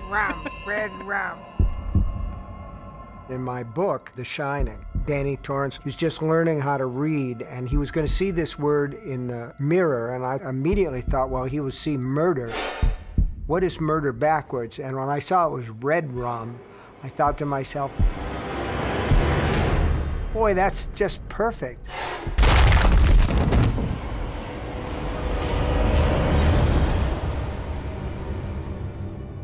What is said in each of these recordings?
REDRUM. In my book, The Shining, Danny Torrance was just learning how to read, and he was going to see this word in the mirror, and I immediately thought, well, he would see murder. What is murder backwards? And when I saw it was REDRUM, I thought to myself, boy, that's just perfect.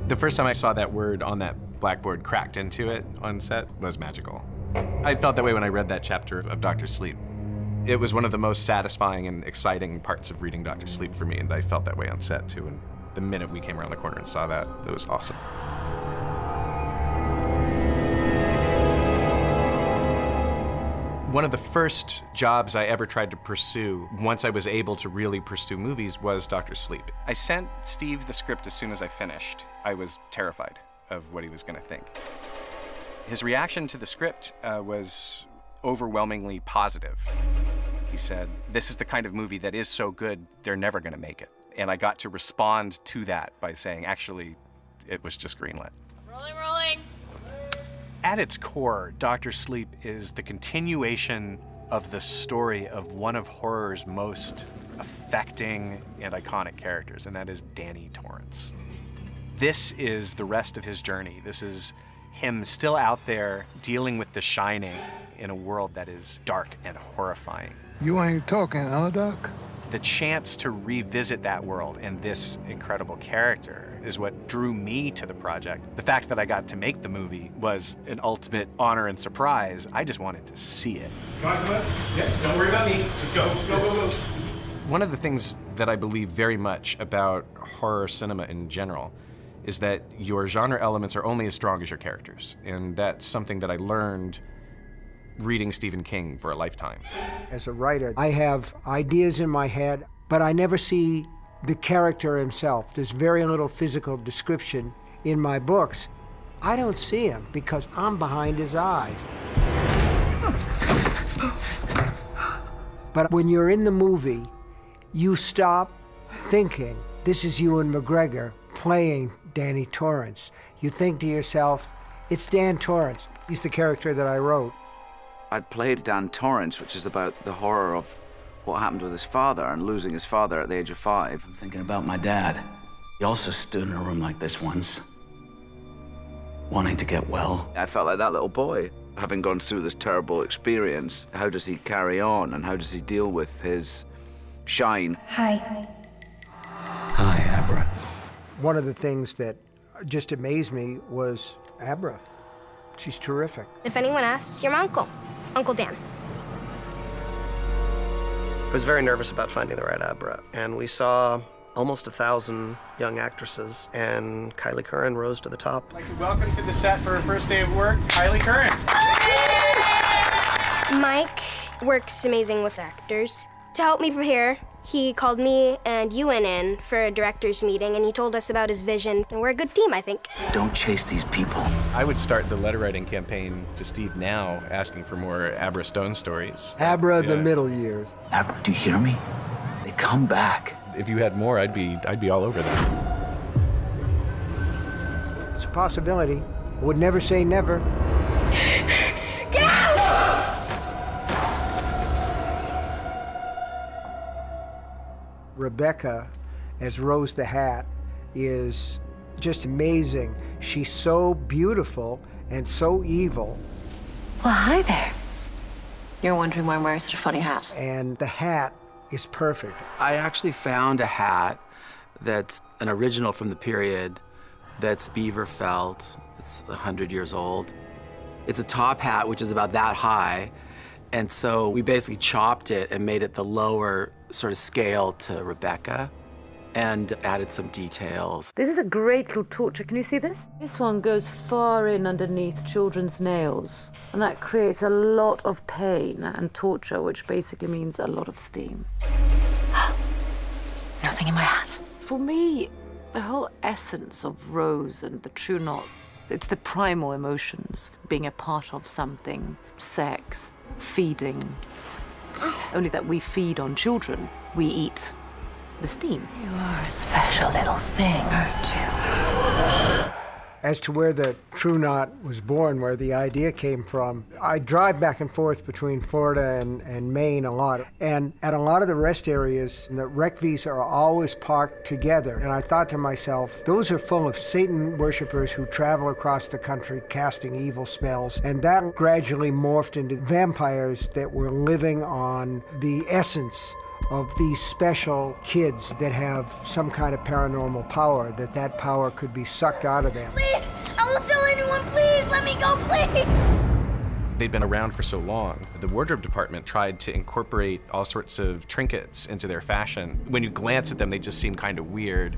The first time I saw that word on that blackboard cracked into it on set was magical. I felt that way when I read that chapter of Dr. Sleep. It was one of the most satisfying and exciting parts of reading Dr. Sleep for me, and I felt that way on set too. And the minute we came around the corner and saw that, it was awesome. One of the first jobs I ever tried to pursue, once I was able to really pursue movies, was Dr. Sleep. I sent Steve the script as soon as I finished. I was terrified of what he was going to think. His reaction to the script was overwhelmingly positive. He said, "This is the kind of movie that is so good, they're never going to make it." And I got to respond to that by saying, actually, it was just greenlit. Rolling. At its core, Dr. Sleep is the continuation of the story of one of horror's most affecting and iconic characters, and that is Danny Torrance. This is the rest of his journey. This is him still out there dealing with the shining in a world that is dark and horrifying. You ain't talking, huh, Doc? The chance to revisit that world and this incredible character is what drew me to the project. The fact that I got to make the movie was an ultimate honor and surprise. I just wanted to see it. Come on. Yeah, don't worry about me. Just go. One of the things that I believe very much about horror cinema in general is that your genre elements are only as strong as your characters. And that's something that I learned reading Stephen King for a lifetime. As a writer, I have ideas in my head, but I never see the character himself. There's very little physical description in my books. I don't see him because I'm behind his eyes. But when you're in the movie, you stop thinking, this is Ewan McGregor playing Danny Torrance. You think to yourself, it's Dan Torrance. He's the character that I wrote. I'd played Dan Torrance, which is about the horror of what happened with his father and losing his father at the age of 5. I'm thinking about my dad. He also stood in a room like this once, wanting to get well. I felt like that little boy, having gone through this terrible experience. How does he carry on and how does he deal with his shine? Hi. Hi, Abra. One of the things that just amazed me was Abra. She's terrific. If anyone asks, you're my uncle, Uncle Dan. I was very nervous about finding the right Abra, and we saw almost 1,000 young actresses, and Kyliegh Curran rose to the top. I'd like to welcome to the set for her first day of work, Kyliegh Curran. Mike works amazing with actors. To help me prepare, he called me and Ewan in for a director's meeting, and he told us about his vision, and we're a good team, I think. Don't chase these people. I would start the letter writing campaign to Steve now, asking for more Abra Stone stories. Abra, the middle years. Abra, do you hear me? They come back. If you had more, I'd be all over that. It's a possibility. I would never say never. Get out! Rebecca, as Rose the Hat, is just amazing. She's so beautiful and so evil. Well, hi there. You're wondering why I'm wearing such a funny hat. And the hat is perfect. I actually found a hat that's an original from the period that's beaver felt. It's 100 years old. It's a top hat, which is about that high. And so we basically chopped it and made it the lower sort of scale to Rebecca and added some details. This is a great little torture. Can you see this? This one goes far in underneath children's nails, and that creates a lot of pain and torture, which basically means a lot of steam. Nothing in my hat. For me, the whole essence of Rose and the true knot, it's the primal emotions, being a part of something, sex, feeding. Only that we feed on children, we eat the steam. You are a special little thing, aren't you? As to where the True Knot was born, where the idea came from, I drive back and forth between Florida and Maine a lot. And at a lot of the rest areas, the rec Vs are always parked together. And I thought to myself, those are full of Satan worshipers who travel across the country casting evil spells. And that gradually morphed into vampires that were living on the essence of these special kids that have some kind of paranormal power, that power could be sucked out of them. Please, I won't tell anyone, please, let me go, please! They'd been around for so long. The wardrobe department tried to incorporate all sorts of trinkets into their fashion. When you glance at them, they just seem kind of weird.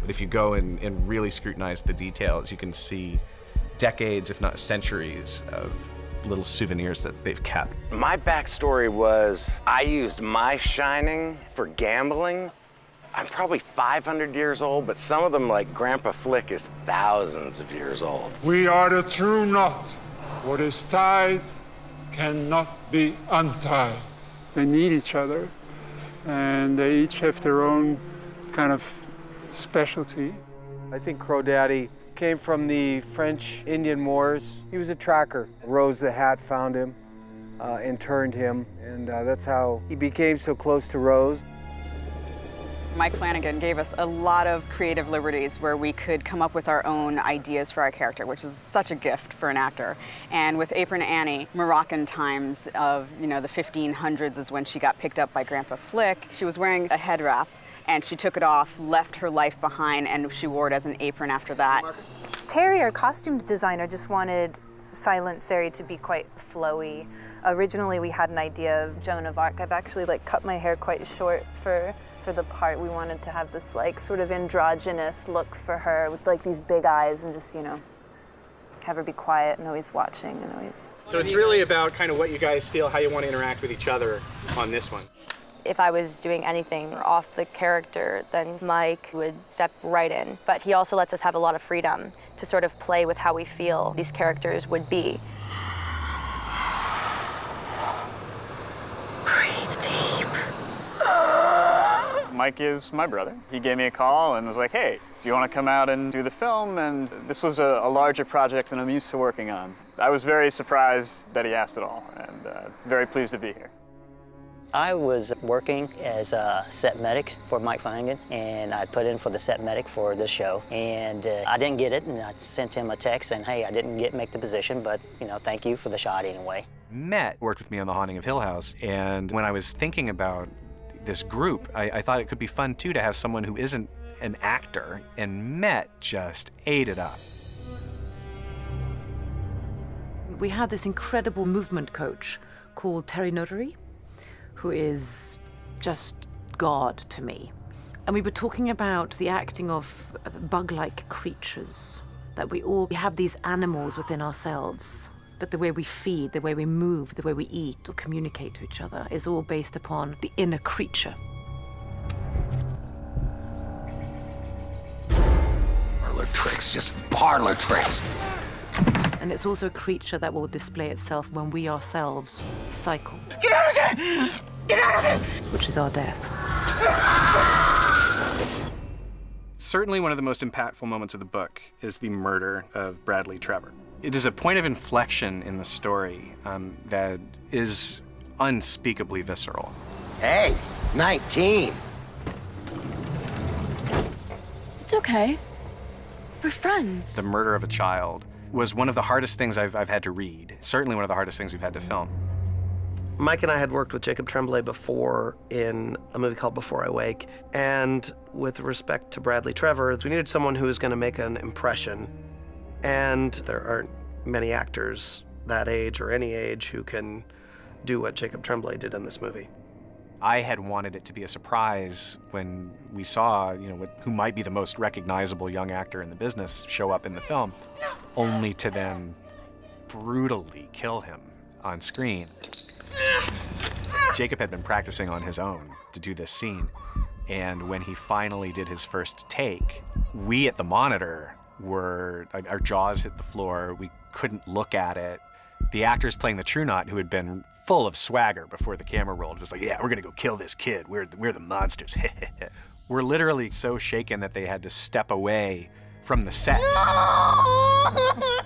But if you go and really scrutinize the details, you can see decades, if not centuries, of little souvenirs that they've kept. My backstory was I used my shining for gambling. I'm probably 500 years old, but some of them, like Grandpa Flick, is thousands of years old. We are the true knot. What is tied cannot be untied. They need each other, and they each have their own kind of specialty. I think Crow Daddy came from the French Indian Wars. He was a tracker. Rose the Hat found him and turned him, and that's how he became so close to Rose. Mike Flanagan gave us a lot of creative liberties where we could come up with our own ideas for our character, which is such a gift for an actor. And with Apron Annie, Moroccan times of, the 1500s is when she got picked up by Grandpa Flick. She was wearing a head wrap, and she took it off, left her life behind, and she wore it as an apron after that. Terry, our costume designer, just wanted Silent Sarey to be quite flowy. Originally, we had an idea of Joan of Arc. I've actually cut my hair quite short for the part. We wanted to have this sort of androgynous look for her with these big eyes and just, have her be quiet and always watching and always... So it's really about kind of what you guys feel, how you want to interact with each other on this one. If I was doing anything off the character, then Mike would step right in. But he also lets us have a lot of freedom to sort of play with how we feel these characters would be. Breathe deep. Mike is my brother. He gave me a call and was like, hey, do you want to come out and do the film? And this was a larger project than I'm used to working on. I was very surprised that he asked it all, and very pleased to be here. I was working as a set medic for Mike Flanagan, and I put in for the set medic for this show, and I didn't get it, and I sent him a text saying, hey, I didn't make the position, but, thank you for the shot anyway. Met worked with me on The Haunting of Hill House, and when I was thinking about this group, I thought it could be fun, too, to have someone who isn't an actor, and Met just ate it up. We had this incredible movement coach called Terry Notary, who is just God to me. And we were talking about the acting of bug-like creatures, that we all have these animals within ourselves, but the way we feed, the way we move, the way we eat or communicate to each other is all based upon the inner creature. Parlor tricks, just parlor tricks. And it's also a creature that will display itself when we ourselves cycle. Get out of there! Get out of there! Which is our death. Certainly one of the most impactful moments of the book is the murder of Bradley Trevor. It is a point of inflection in the story that is unspeakably visceral. Hey, 19. It's okay. We're friends. The murder of a child was one of the hardest things I've had to read. Certainly one of the hardest things we've had to film. Mike and I had worked with Jacob Tremblay before in a movie called Before I Wake, and with respect to Bradley Trevor, we needed someone who was going to make an impression, and there aren't many actors that age or any age who can do what Jacob Tremblay did in this movie. I had wanted it to be a surprise when we saw, who might be the most recognizable young actor in the business show up in the film, only to then brutally kill him on screen. Jacob had been practicing on his own to do this scene, and when he finally did his first take, we at the monitor our jaws hit the floor, we couldn't look at it. The actors playing the True Knot, who had been full of swagger before the camera rolled, was like, yeah, we're gonna go kill this kid. We're the monsters. We're literally so shaken that they had to step away from the set.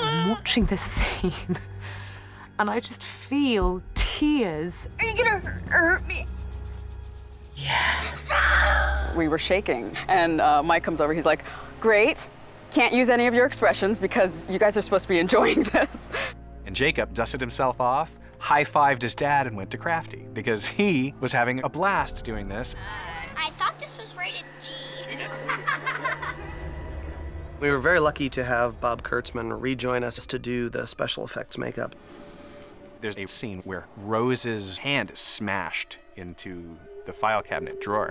I'm watching this scene, and I just feel tears. Are you gonna hurt me? We were shaking, and Mike comes over. He's like, "Great, can't use any of your expressions because you guys are supposed to be enjoying this." And Jacob dusted himself off, high-fived his dad, and went to Crafty because he was having a blast doing this. I thought this was rated G. We were very lucky to have Bob Kurtzman rejoin us to do the special effects makeup. There's a scene where Rose's hand is smashed into the file cabinet drawer.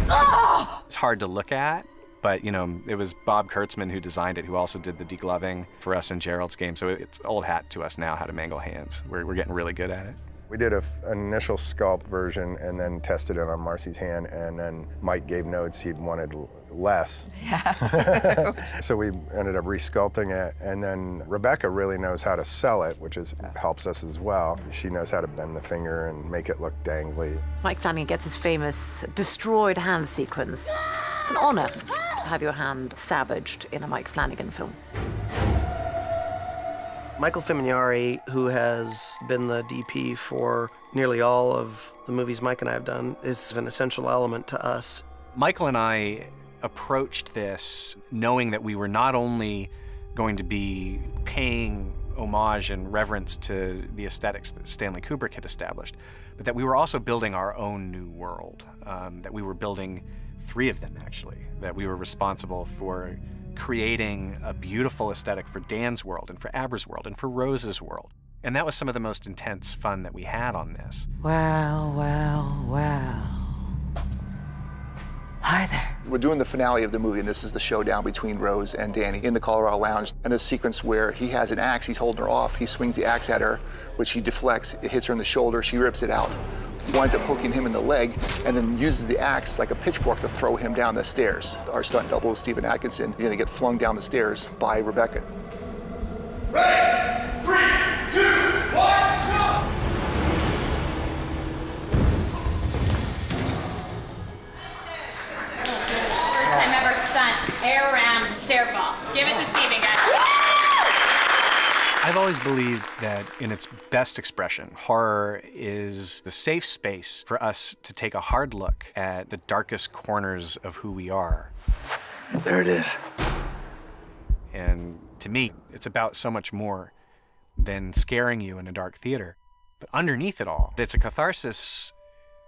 Oh! It's hard to look at, but you know, it was Bob Kurtzman who designed it, who also did the degloving for us in Gerald's game, so it's old hat to us now how to mangle hands. We're getting really good at it. We did an initial sculpt version and then tested it on Marcy's hand, and then Mike gave notes he wanted less. Yeah. So we ended up resculpting it, and then Rebecca really knows how to sell it, which helps us as well. She knows how to bend the finger and make it look dangly. Mike Flanagan gets his famous destroyed hand sequence. It's an honor to have your hand savaged in a Mike Flanagan film. Michael Fimignari, who has been the DP for nearly all of the movies Mike and I have done, is an essential element to us. Michael and I approached this knowing that we were not only going to be paying homage and reverence to the aesthetics that Stanley Kubrick had established, but that we were also building our own new world, that we were building 3 of them, actually, that we were responsible for creating a beautiful aesthetic for Dan's world and for Abra's world and for Rose's world. And that was some of the most intense fun that we had on this. Wow, wow, wow. Hi there. We're doing the finale of the movie, and this is the showdown between Rose and Danny in the Colorado Lounge. And this sequence where he has an axe, he's holding her off, he swings the axe at her, which he deflects, it hits her in the shoulder, she rips it out, winds up hooking him in the leg, and then uses the axe like a pitchfork to throw him down the stairs. Our stunt double, Stephen Atkinson, is gonna get flung down the stairs by Rebecca. Ready? 3, 2, 1, go! First time ever stunt, air ram, stair fall. Give it to Steven, guys. I've always believed that in its best expression, horror is the safe space for us to take a hard look at the darkest corners of who we are. There it is. And to me, it's about so much more than scaring you in a dark theater. But underneath it all, it's a catharsis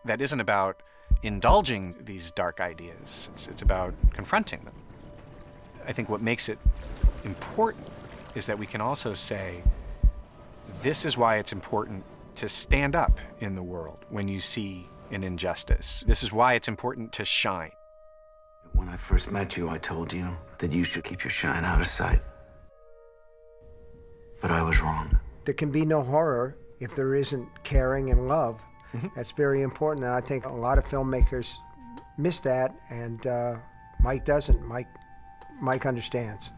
that isn't about indulging these dark ideas. It's about confronting them. I think what makes it important is that we can also say, this is why it's important to stand up in the world when you see an injustice. This is why it's important to shine. When I first met you, I told you that you should keep your shine out of sight. But I was wrong. There can be no horror if there isn't caring and love. That's very important, and I think a lot of filmmakers miss that, and Mike doesn't. Mike understands.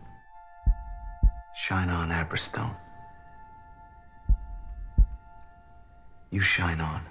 Shine on, Abra Stone. You shine on.